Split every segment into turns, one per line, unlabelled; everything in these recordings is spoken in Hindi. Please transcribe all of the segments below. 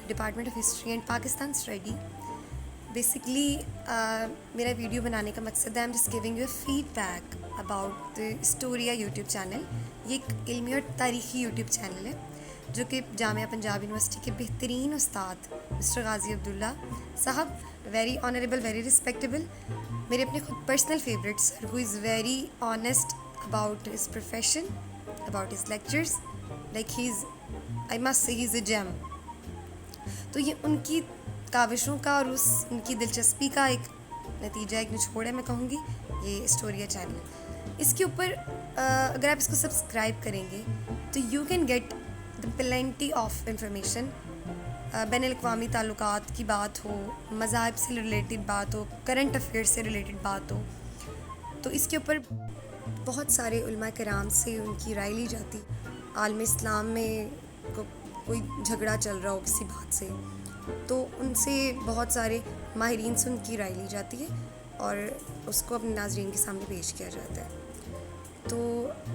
Department of history and Pakistan study. Basically मेरा वीडियो बनाने का मकसद है, I am just giving you feedback about the Storia YouTube channel. ये एक इल्मी और तारीख़ी यूट्यूब चैनल है जो कि जामिया पंजाब यूनिवर्सिटी के बेहतरीन उस्ताद मिस्टर गाजी अब्दुल्ला साहब, वेरी ऑनरेबल, वेरी रिस्पेक्टेबल, मेरे अपने खुद personal favourite sir, who is very honest about his profession, about his lectures, like he is, I must say he is a gem. तो ये उनकी काविशों का और उनकी दिलचस्पी का एक नतीजा, एक निचोड़ है, मैं कहूँगी, ये स्टोरिया चैनल। इसके ऊपर अगर आप इसको सब्सक्राइब करेंगे तो you can get the plenty of information. बैन अल-अक़वामी ताल्लुकात की बात हो, मज़ाहब से रिलेटेड बात हो, करंट अफेयर्स से रिलेटेड बात हो, तो इसके ऊपर बहुत सारे उलमा कराम से उनकी राय ली जाती। आलम इस्लाम में कोई झगड़ा चल रहा हो किसी बात से, तो उनसे बहुत सारे माहिरीन से उनकी राय ली जाती है और उसको अपने नाज़रीन के सामने पेश किया जाता है। तो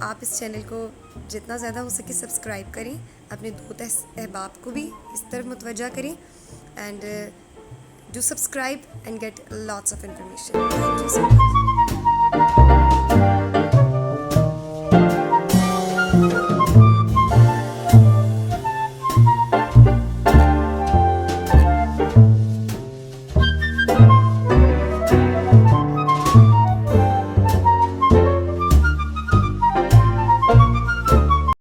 आप इस चैनल को जितना ज़्यादा हो सके सब्सक्राइब करें, अपने दोस्त अहबाब को भी इस तरफ मुतवज्जा करें, and do subscribe and get lots of information. Thank you so much.